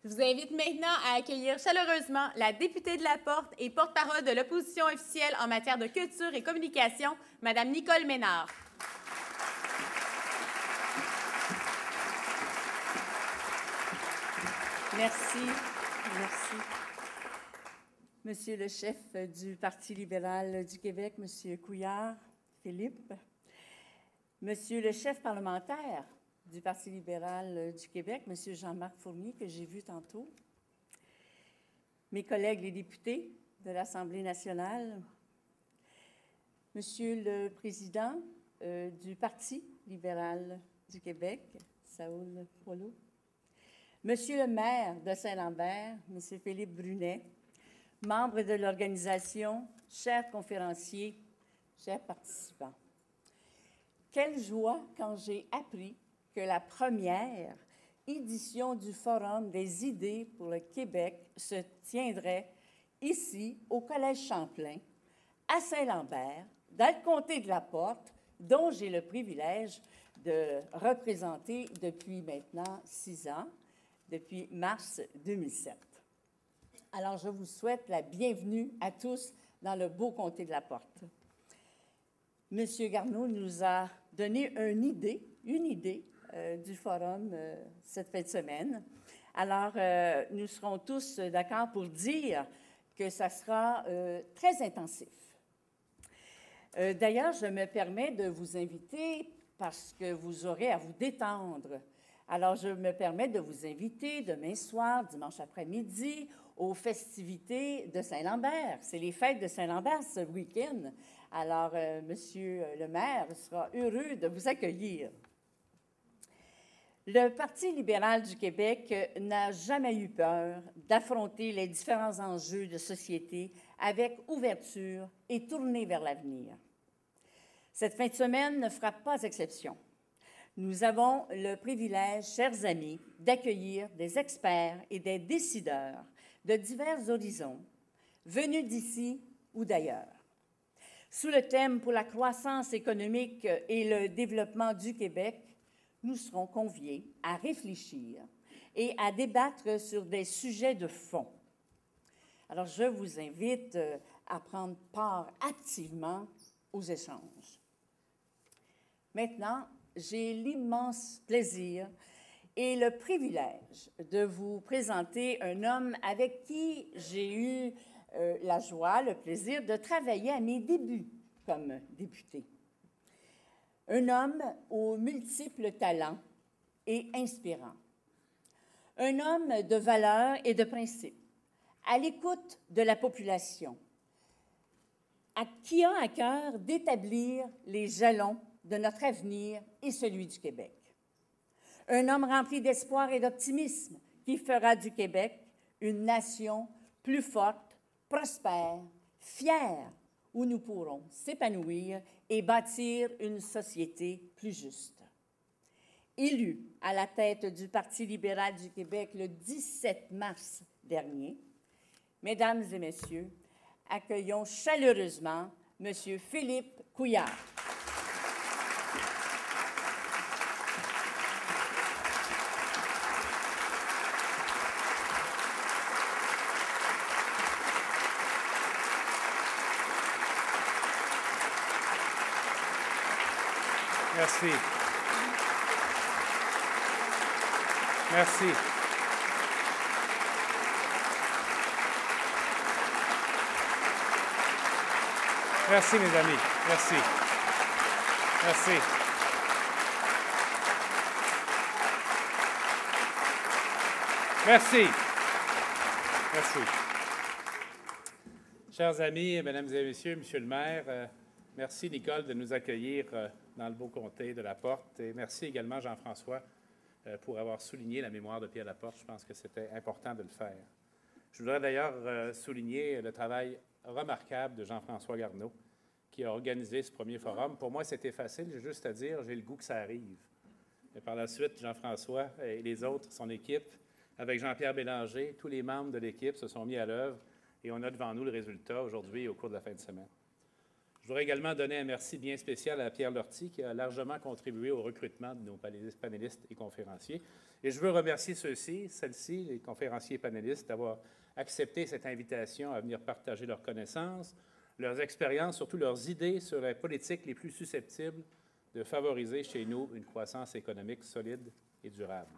Je vous invite maintenant à accueillir chaleureusement la députée de la Porte et porte-parole de l'opposition officielle en matière de culture et communication, Mme Nicole Ménard. Merci. Merci. Monsieur le chef du Parti libéral du Québec, Monsieur Couillard, Philippe. Monsieur le chef parlementaire du Parti libéral du Québec, Monsieur Jean-Marc Fournier, que j'ai vu tantôt. Mes collègues les députés de l'Assemblée nationale. Monsieur le président du Parti libéral du Québec, Saoul Polo. Monsieur le maire de Saint-Lambert, Monsieur Philippe Brunet, membres de l'organisation, chers conférenciers, chers participants. Quelle joie quand j'ai appris que la première édition du Forum des idées pour le Québec se tiendrait ici, au Collège Champlain, à Saint-Lambert, dans le comté de la Porte, dont j'ai le privilège de représenter depuis maintenant 6 ans, depuis mars 2007. Alors, je vous souhaite la bienvenue à tous dans le beau comté de la Porte. Monsieur Garneau nous a donné une idée du forum cette fin de semaine. Alors, nous serons tous d'accord pour dire que ça sera très intensif. D'ailleurs, je me permets de vous inviter parce que vous aurez à vous détendre. Alors, je me permets de vous inviter demain soir, dimanche après-midi, aux festivités de Saint-Lambert. C'est les fêtes de Saint-Lambert ce week-end. Alors, Monsieur le maire sera heureux de vous accueillir. Le Parti libéral du Québec n'a jamais eu peur d'affronter les différents enjeux de société avec ouverture et tournée vers l'avenir. Cette fin de semaine ne fera pas exception. Nous avons le privilège, chers amis, d'accueillir des experts et des décideurs de divers horizons, venus d'ici ou d'ailleurs. Sous le thème pour la croissance économique et le développement du Québec, nous serons conviés à réfléchir et à débattre sur des sujets de fond. Alors, je vous invite à prendre part activement aux échanges. Maintenant, j'ai l'immense plaisir et le privilège de vous présenter un homme avec qui j'ai eu la joie, le plaisir de travailler à mes débuts comme député. Un homme aux multiples talents et inspirant. Un homme de valeurs et de principes, à l'écoute de la population, qui a à cœur d'établir les jalons de notre avenir et celui du Québec. Un homme rempli d'espoir et d'optimisme qui fera du Québec une nation plus forte, prospère, fière, où nous pourrons s'épanouir et bâtir une société plus juste. Élu à la tête du Parti libéral du Québec le 17 mars dernier, Mesdames et Messieurs, accueillons chaleureusement M. Philippe Couillard. Merci. Merci. Merci, mes amis. Merci. Merci. Merci. Merci. Chers amis, mesdames et messieurs, monsieur le maire, merci, Nicole, de nous accueillir dans le beau comté de la Porte. Et merci également, Jean-François, pour avoir souligné la mémoire de Pierre Laporte. Je pense que c'était important de le faire. Je voudrais d'ailleurs souligner le travail remarquable de Jean-François Garneau, qui a organisé ce premier forum. Pour moi, c'était facile, j'ai juste à dire, j'ai le goût que ça arrive. Et par la suite, Jean-François et les autres, son équipe, avec Jean-Pierre Bélanger, tous les membres de l'équipe se sont mis à l'œuvre et on a devant nous le résultat aujourd'hui au cours de la fin de semaine. Je voudrais également donner un merci bien spécial à Pierre Lortie, qui a largement contribué au recrutement de nos panélistes et conférenciers. Et je veux remercier celles-ci, les conférenciers et panélistes, d'avoir accepté cette invitation à venir partager leurs connaissances, leurs expériences, surtout leurs idées sur les politiques les plus susceptibles de favoriser chez nous une croissance économique solide et durable.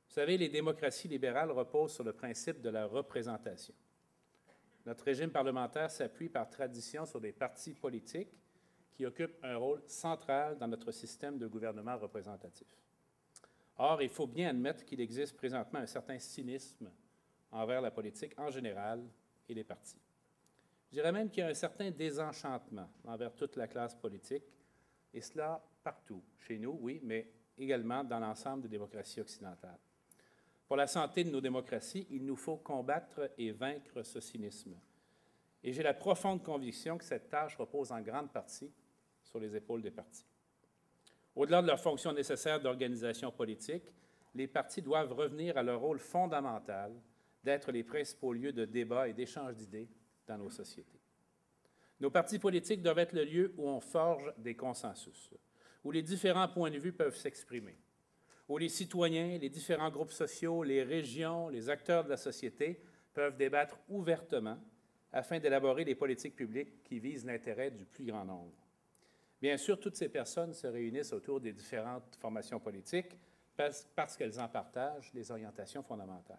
Vous savez, les démocraties libérales reposent sur le principe de la représentation. Notre régime parlementaire s'appuie par tradition sur des partis politiques qui occupent un rôle central dans notre système de gouvernement représentatif. Or, il faut bien admettre qu'il existe présentement un certain cynisme envers la politique en général et les partis. Je dirais même qu'il y a un certain désenchantement envers toute la classe politique, et cela partout, chez nous, oui, mais également dans l'ensemble des démocraties occidentales. Pour la santé de nos démocraties, il nous faut combattre et vaincre ce cynisme. Et j'ai la profonde conviction que cette tâche repose en grande partie sur les épaules des partis. Au-delà de leur fonction nécessaire d'organisation politique, les partis doivent revenir à leur rôle fondamental d'être les principaux lieux de débat et d'échange d'idées dans nos sociétés. Nos partis politiques doivent être le lieu où on forge des consensus, où les différents points de vue peuvent s'exprimer, où les citoyens, les différents groupes sociaux, les régions, les acteurs de la société peuvent débattre ouvertement afin d'élaborer des politiques publiques qui visent l'intérêt du plus grand nombre. Bien sûr, toutes ces personnes se réunissent autour des différentes formations politiques parce qu'elles en partagent les orientations fondamentales.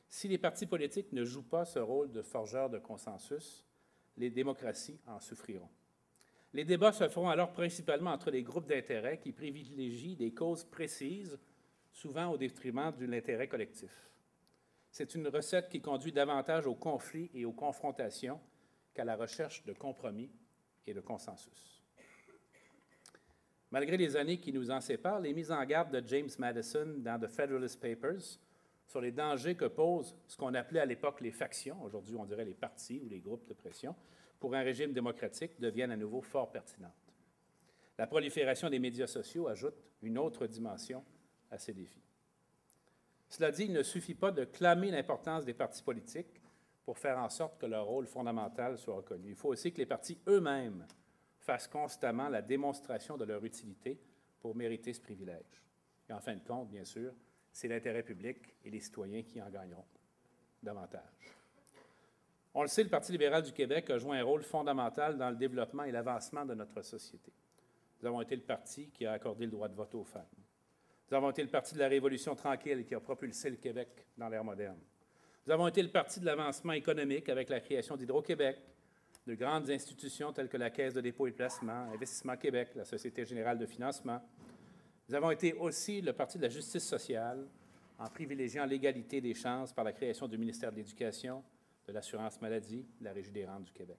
Si les partis politiques ne jouent pas ce rôle de forgeur de consensus, les démocraties en souffriront. Les débats se feront alors principalement entre les groupes d'intérêt qui privilégient des causes précises, souvent au détriment de l'intérêt collectif. C'est une recette qui conduit davantage aux conflits et aux confrontations qu'à la recherche de compromis et de consensus. Malgré les années qui nous en séparent, les mises en garde de James Madison dans The Federalist Papers sur les dangers que posent ce qu'on appelait à l'époque les factions, aujourd'hui on dirait les partis ou les groupes de pression, pour un régime démocratique deviennent à nouveau fort pertinentes. La prolifération des médias sociaux ajoute une autre dimension à ces défis. Cela dit, il ne suffit pas de clamer l'importance des partis politiques pour faire en sorte que leur rôle fondamental soit reconnu. Il faut aussi que les partis eux-mêmes fassent constamment la démonstration de leur utilité pour mériter ce privilège. Et en fin de compte, bien sûr, c'est l'intérêt public et les citoyens qui en gagneront davantage. On le sait, le Parti libéral du Québec a joué un rôle fondamental dans le développement et l'avancement de notre société. Nous avons été le parti qui a accordé le droit de vote aux femmes. Nous avons été le parti de la Révolution tranquille qui a propulsé le Québec dans l'ère moderne. Nous avons été le parti de l'avancement économique avec la création d'Hydro-Québec, de grandes institutions telles que la Caisse de dépôt et de placement, Investissement Québec, la Société générale de financement. Nous avons été aussi le parti de la justice sociale en privilégiant l'égalité des chances par la création du ministère de l'Éducation, de l'assurance maladie, de la Régie des rentes du Québec,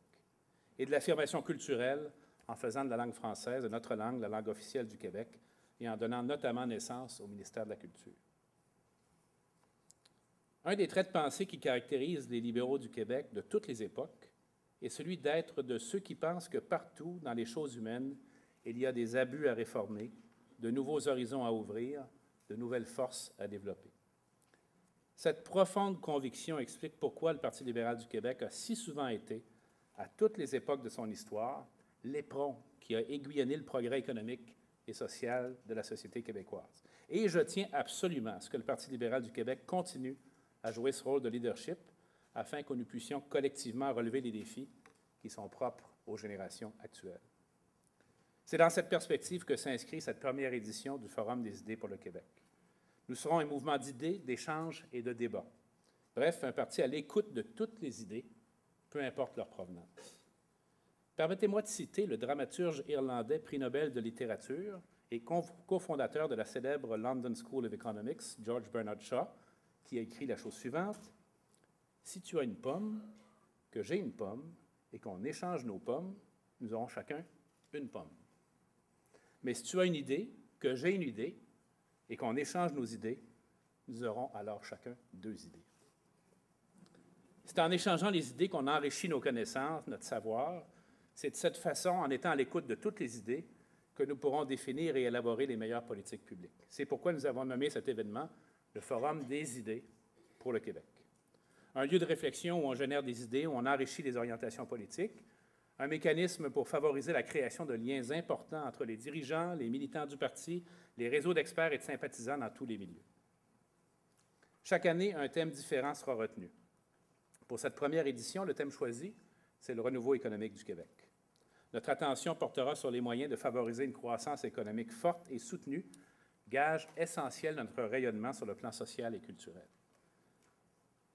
et de l'affirmation culturelle en faisant de la langue française, de notre langue, la langue officielle du Québec, et en donnant notamment naissance au ministère de la Culture. Un des traits de pensée qui caractérise les libéraux du Québec de toutes les époques est celui d'être de ceux qui pensent que partout dans les choses humaines, il y a des abus à réformer, de nouveaux horizons à ouvrir, de nouvelles forces à développer. Cette profonde conviction explique pourquoi le Parti libéral du Québec a si souvent été, à toutes les époques de son histoire, l'éperon qui a aiguillonné le progrès économique et social de la société québécoise. Et je tiens absolument à ce que le Parti libéral du Québec continue à jouer ce rôle de leadership afin que nous puissions collectivement relever les défis qui sont propres aux générations actuelles. C'est dans cette perspective que s'inscrit cette première édition du Forum des idées pour le Québec. Nous serons un mouvement d'idées, d'échanges et de débats. Bref, un parti à l'écoute de toutes les idées, peu importe leur provenance. Permettez-moi de citer le dramaturge irlandais prix Nobel de littérature et cofondateur de la célèbre London School of Economics, George Bernard Shaw, qui a écrit la chose suivante. « Si tu as une pomme, que j'ai une pomme, et qu'on échange nos pommes, nous aurons chacun une pomme. Mais si tu as une idée, que j'ai une idée, et qu'on échange nos idées, nous aurons alors chacun deux idées. » C'est en échangeant les idées qu'on enrichit nos connaissances, notre savoir. C'est de cette façon, en étant à l'écoute de toutes les idées, que nous pourrons définir et élaborer les meilleures politiques publiques. C'est pourquoi nous avons nommé cet événement le Forum des idées pour le Québec. un lieu de réflexion où on génère des idées, où on enrichit les orientations politiques, un mécanisme pour favoriser la création de liens importants entre les dirigeants, les militants du parti, les réseaux d'experts et de sympathisants dans tous les milieux. Chaque année, un thème différent sera retenu. Pour cette première édition, le thème choisi, c'est le renouveau économique du Québec. Notre attention portera sur les moyens de favoriser une croissance économique forte et soutenue, gage essentiel de notre rayonnement sur le plan social et culturel.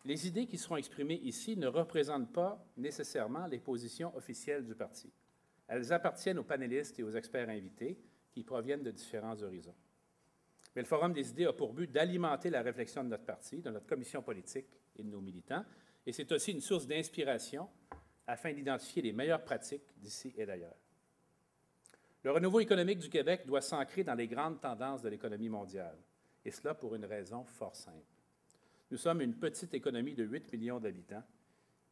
Les idées qui seront exprimées ici ne représentent pas nécessairement les positions officielles du parti. Elles appartiennent aux panélistes et aux experts invités qui proviennent de différents horizons. Mais le Forum des idées a pour but d'alimenter la réflexion de notre parti, de notre commission politique et de nos militants, et c'est aussi une source d'inspiration afin d'identifier les meilleures pratiques d'ici et d'ailleurs. Le renouveau économique du Québec doit s'ancrer dans les grandes tendances de l'économie mondiale, et cela pour une raison fort simple. Nous sommes une petite économie de 8 millions d'habitants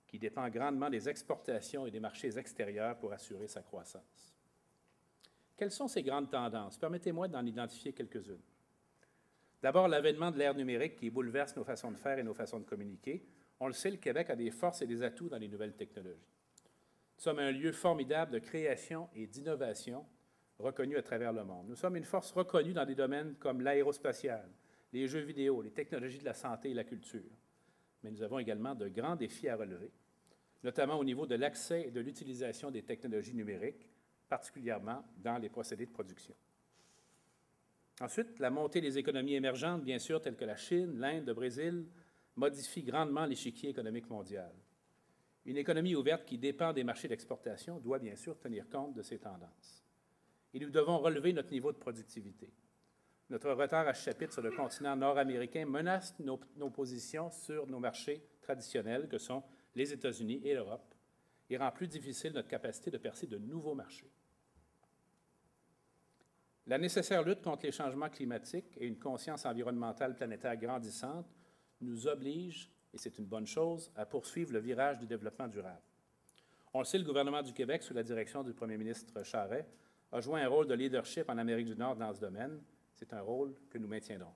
qui dépend grandement des exportations et des marchés extérieurs pour assurer sa croissance. Quelles sont ces grandes tendances? Permettez-moi d'en identifier quelques-unes. D'abord, l'avènement de l'ère numérique qui bouleverse nos façons de faire et nos façons de communiquer. On le sait, le Québec a des forces et des atouts dans les nouvelles technologies. Nous sommes un lieu formidable de création et d'innovation reconnu à travers le monde. Nous sommes une force reconnue dans des domaines comme l'aérospatiale, les jeux vidéo, les technologies de la santé et la culture. Mais nous avons également de grands défis à relever, notamment au niveau de l'accès et de l'utilisation des technologies numériques, particulièrement dans les procédés de production. Ensuite, la montée des économies émergentes, bien sûr, telles que la Chine, l'Inde, le Brésil, modifie grandement l'échiquier économique mondial. Une économie ouverte qui dépend des marchés d'exportation doit bien sûr tenir compte de ces tendances. Et nous devons relever notre niveau de productivité. Notre retard à ce chapitre sur le continent nord-américain menace nos positions sur nos marchés traditionnels que sont les États-Unis et l'Europe et rend plus difficile notre capacité de percer de nouveaux marchés. La nécessaire lutte contre les changements climatiques et une conscience environnementale planétaire grandissante nous oblige, et c'est une bonne chose, à poursuivre le virage du développement durable. On le sait, le gouvernement du Québec, sous la direction du premier ministre Charest, a joué un rôle de leadership en Amérique du Nord dans ce domaine. C'est un rôle que nous maintiendrons.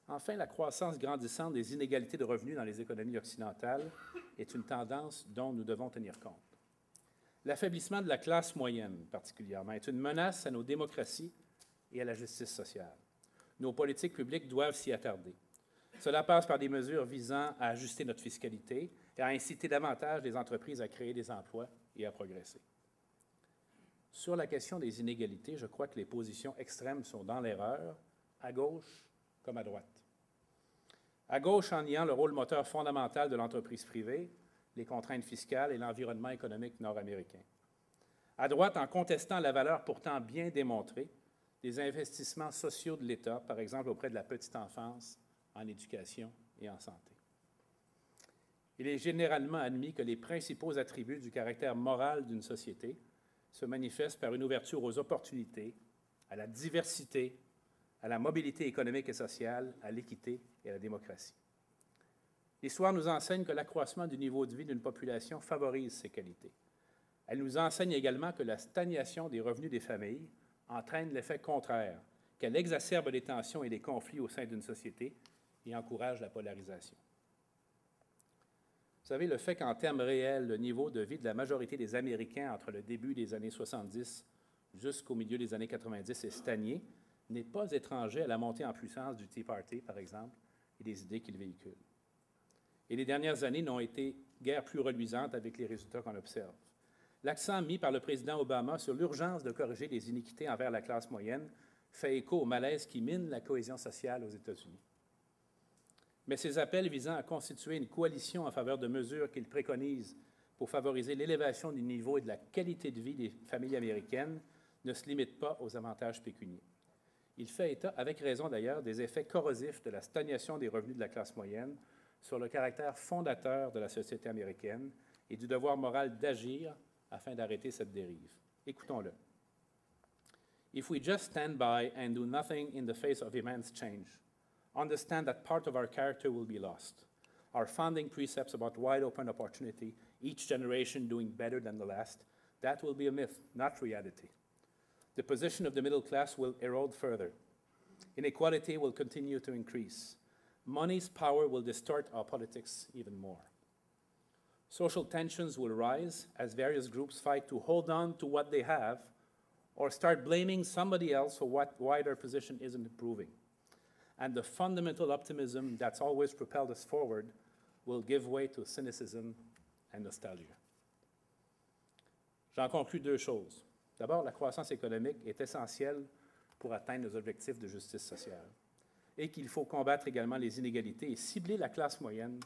Enfin, la croissance grandissante des inégalités de revenus dans les économies occidentales est une tendance dont nous devons tenir compte. L'affaiblissement de la classe moyenne, particulièrement, est une menace à nos démocraties et à la justice sociale. Nos politiques publiques doivent s'y attarder. Cela passe par des mesures visant à ajuster notre fiscalité et à inciter davantage les entreprises à créer des emplois et à progresser. Sur la question des inégalités, je crois que les positions extrêmes sont dans l'erreur, à gauche comme à droite. À gauche, en niant le rôle moteur fondamental de l'entreprise privée, les contraintes fiscales et l'environnement économique nord-américain. À droite, en contestant la valeur pourtant bien démontrée des investissements sociaux de l'État, par exemple auprès de la petite enfance, en éducation et en santé. Il est généralement admis que les principaux attributs du caractère moral d'une société se manifestent par une ouverture aux opportunités, à la diversité, à la mobilité économique et sociale, à l'équité et à la démocratie. L'histoire nous enseigne que l'accroissement du niveau de vie d'une population favorise ces qualités. Elle nous enseigne également que la stagnation des revenus des familles entraîne l'effet contraire, qu'elle exacerbe les tensions et les conflits au sein d'une société et encourage la polarisation. Vous savez, le fait qu'en termes réels, le niveau de vie de la majorité des Américains entre le début des années 70 jusqu'au milieu des années 90 est stagné n'est pas étranger à la montée en puissance du Tea Party, par exemple, et des idées qu'il véhicule. Et les dernières années n'ont été guère plus reluisantes avec les résultats qu'on observe. L'accent mis par le président Obama sur l'urgence de corriger les iniquités envers la classe moyenne fait écho au malaise qui mine la cohésion sociale aux États-Unis. Mais ces appels visant à constituer une coalition en faveur de mesures qu'il préconise pour favoriser l'élévation du niveau et de la qualité de vie des familles américaines ne se limitent pas aux avantages pécuniaires. Il fait état, avec raison d'ailleurs, des effets corrosifs de la stagnation des revenus de la classe moyenne sur le caractère fondateur de la société américaine et du devoir moral d'agir afin d'arrêter cette dérive. Écoutons-le. If we just stand by and do nothing in the face of immense change, understand that part of our character will be lost. Our founding precepts about wide open opportunity, each generation doing better than the last, that will be a myth, not reality. The position of the middle class will erode further. Inequality will continue to increase. money's power will distort our politics even more. Social tensions will rise as various groups fight to hold on to what they have or start blaming somebody else for why their position isn't improving. And the fundamental optimism that's always propelled us forward will give way to cynicism and nostalgia. J'en conclus deux choses. D'abord, la croissance économique est essentielle pour atteindre nos objectifs de justice sociale et qu'il faut combattre également les inégalités et cibler la classe moyenne,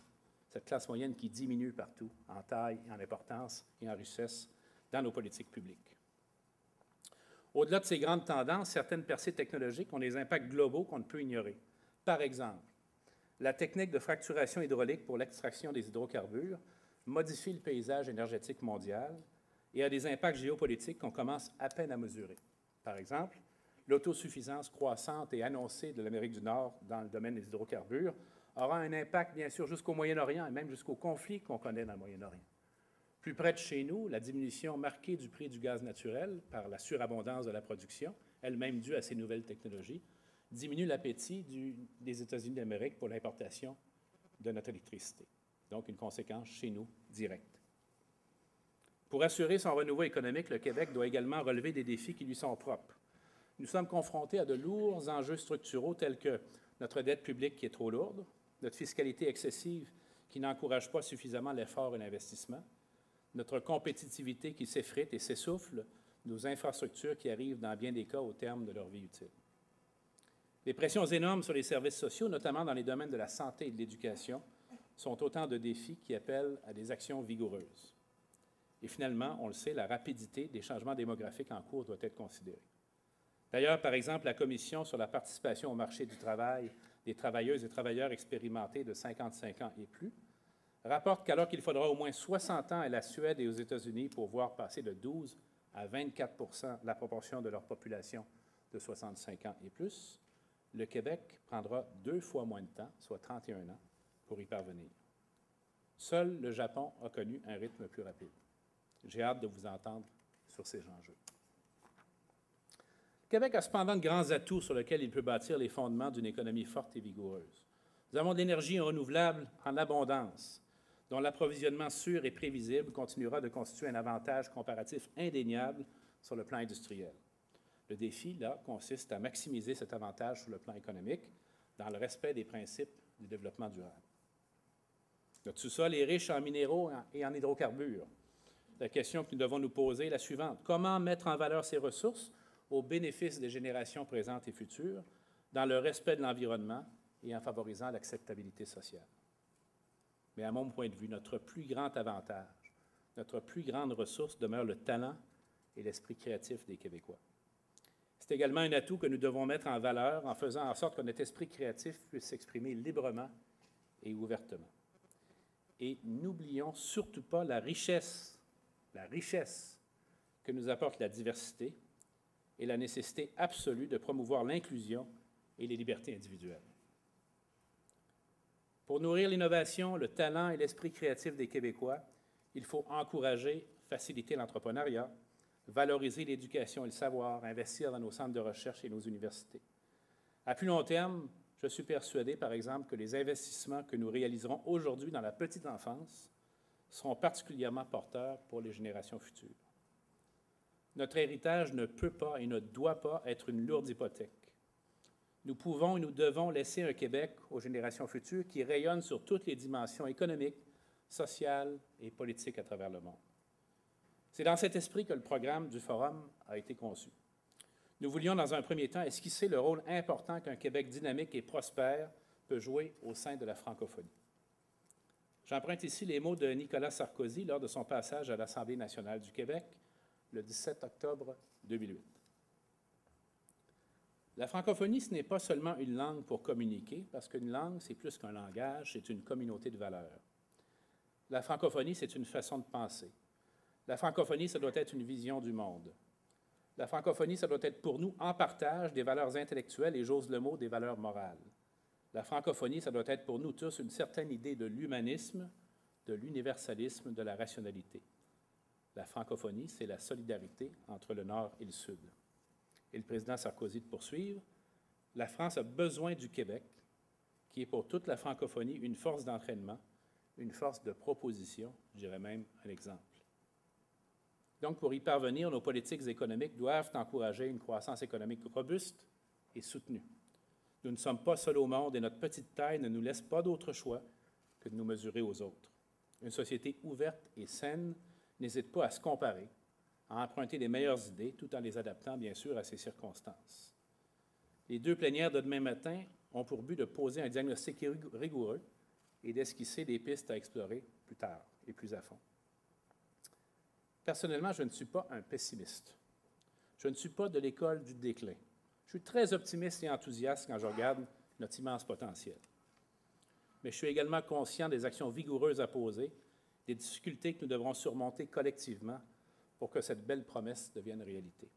cette classe moyenne qui diminue partout en taille, en importance et en richesse dans nos politiques publiques. Au-delà de ces grandes tendances, certaines percées technologiques ont des impacts globaux qu'on ne peut ignorer. Par exemple, la technique de fracturation hydraulique pour l'extraction des hydrocarbures modifie le paysage énergétique mondial et a des impacts géopolitiques qu'on commence à peine à mesurer. Par exemple, l'autosuffisance croissante et annoncée de l'Amérique du Nord dans le domaine des hydrocarbures aura un impact, bien sûr, jusqu'au Moyen-Orient et même jusqu'aux conflits qu'on connaît dans le Moyen-Orient. Plus près de chez nous, la diminution marquée du prix du gaz naturel par la surabondance de la production, elle-même due à ces nouvelles technologies, diminue l'appétit des États-Unis d'Amérique pour l'importation de notre électricité. Donc, une conséquence chez nous directe. Pour assurer son renouveau économique, le Québec doit également relever des défis qui lui sont propres. Nous sommes confrontés à de lourds enjeux structuraux tels que notre dette publique qui est trop lourde, notre fiscalité excessive qui n'encourage pas suffisamment l'effort et l'investissement, notre compétitivité qui s'effrite et s'essouffle, nos infrastructures qui arrivent dans bien des cas au terme de leur vie utile. Les pressions énormes sur les services sociaux, notamment dans les domaines de la santé et de l'éducation, sont autant de défis qui appellent à des actions vigoureuses. Et finalement, on le sait, la rapidité des changements démographiques en cours doit être considérée. D'ailleurs, par exemple, la Commission sur la participation au marché du travail des travailleuses et travailleurs expérimentés de 55 ans et plus rapporte qu'alors qu'il faudra au moins 60 ans à la Suède et aux États-Unis pour voir passer de 12 à 24 la proportion de leur population de 65 ans et plus, le Québec prendra 2 fois moins de temps, soit 31 ans, pour y parvenir. Seul le Japon a connu un rythme plus rapide. J'ai hâte de vous entendre sur ces enjeux. Le Québec a cependant de grands atouts sur lesquels il peut bâtir les fondements d'une économie forte et vigoureuse. Nous avons de l'énergie renouvelable en abondance, dont l'approvisionnement sûr et prévisible continuera de constituer un avantage comparatif indéniable sur le plan industriel. Le défi, là, consiste à maximiser cet avantage sur le plan économique dans le respect des principes du développement durable. Notre sous-sol est riche en minéraux et en hydrocarbures. La question que nous devons nous poser est la suivante. Comment mettre en valeur ces ressources au bénéfice des générations présentes et futures, dans le respect de l'environnement et en favorisant l'acceptabilité sociale? Mais à mon point de vue, notre plus grand avantage, notre plus grande ressource demeure le talent et l'esprit créatif des Québécois. C'est également un atout que nous devons mettre en valeur en faisant en sorte que notre esprit créatif puisse s'exprimer librement et ouvertement. Et n'oublions surtout pas la richesse que nous apporte la diversité et la nécessité absolue de promouvoir l'inclusion et les libertés individuelles. Pour nourrir l'innovation, le talent et l'esprit créatif des Québécois, il faut encourager, faciliter l'entrepreneuriat, valoriser l'éducation et le savoir, investir dans nos centres de recherche et nos universités. À plus long terme, je suis persuadé, par exemple, que les investissements que nous réaliserons aujourd'hui dans la petite enfance seront particulièrement porteurs pour les générations futures. Notre héritage ne peut pas et ne doit pas être une lourde hypothèque. Nous pouvons et nous devons laisser un Québec aux générations futures qui rayonne sur toutes les dimensions économiques, sociales et politiques à travers le monde. C'est dans cet esprit que le programme du Forum a été conçu. Nous voulions, dans un premier temps, esquisser le rôle important qu'un Québec dynamique et prospère peut jouer au sein de la francophonie. J'emprunte ici les mots de Nicolas Sarkozy lors de son passage à l'Assemblée nationale du Québec le 17 octobre 2008. La francophonie, ce n'est pas seulement une langue pour communiquer, parce qu'une langue, c'est plus qu'un langage, c'est une communauté de valeurs. La francophonie, c'est une façon de penser. La francophonie, ça doit être une vision du monde. La francophonie, ça doit être pour nous en partage des valeurs intellectuelles et, j'ose le mot, des valeurs morales. La francophonie, ça doit être pour nous tous une certaine idée de l'humanisme, de l'universalisme, de la rationalité. La francophonie, c'est la solidarité entre le Nord et le Sud. Et le président Sarkozy de poursuivre, la France a besoin du Québec, qui est pour toute la francophonie une force d'entraînement, une force de proposition, je dirais même un exemple. Donc, pour y parvenir, nos politiques économiques doivent encourager une croissance économique robuste et soutenue. Nous ne sommes pas seuls au monde et notre petite taille ne nous laisse pas d'autre choix que de nous mesurer aux autres. Une société ouverte et saine n'hésite pas à se comparer, à emprunter les meilleures idées, tout en les adaptant, bien sûr, à ses circonstances. Les 2 plénières de demain matin ont pour but de poser un diagnostic rigoureux et d'esquisser des pistes à explorer plus tard et plus à fond. Personnellement, je ne suis pas un pessimiste. Je ne suis pas de l'école du déclin. Je suis très optimiste et enthousiaste quand je regarde notre immense potentiel. Mais je suis également conscient des actions vigoureuses à poser, des difficultés que nous devrons surmonter collectivement pour que cette belle promesse devienne réalité.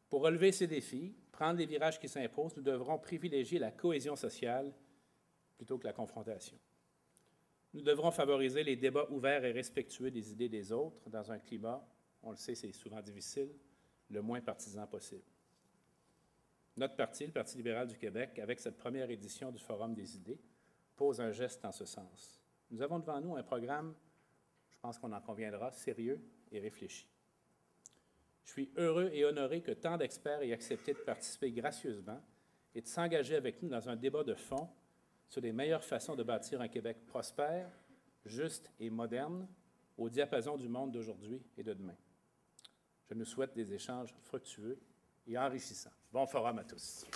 Pour relever ces défis, prendre les virages qui s'imposent, nous devrons privilégier la cohésion sociale plutôt que la confrontation. Nous devrons favoriser les débats ouverts et respectueux des idées des autres dans un climat, on le sait, c'est souvent difficile, le moins partisan possible. Notre parti, le Parti libéral du Québec, avec cette première édition du Forum des idées, pose un geste en ce sens. Nous avons devant nous un programme, je pense qu'on en conviendra, sérieux et réfléchi. Je suis heureux et honoré que tant d'experts aient accepté de participer gracieusement et de s'engager avec nous dans un débat de fond sur les meilleures façons de bâtir un Québec prospère, juste et moderne, au diapason du monde d'aujourd'hui et de demain. Je nous souhaite des échanges fructueux et enrichissants. Bon forum à tous.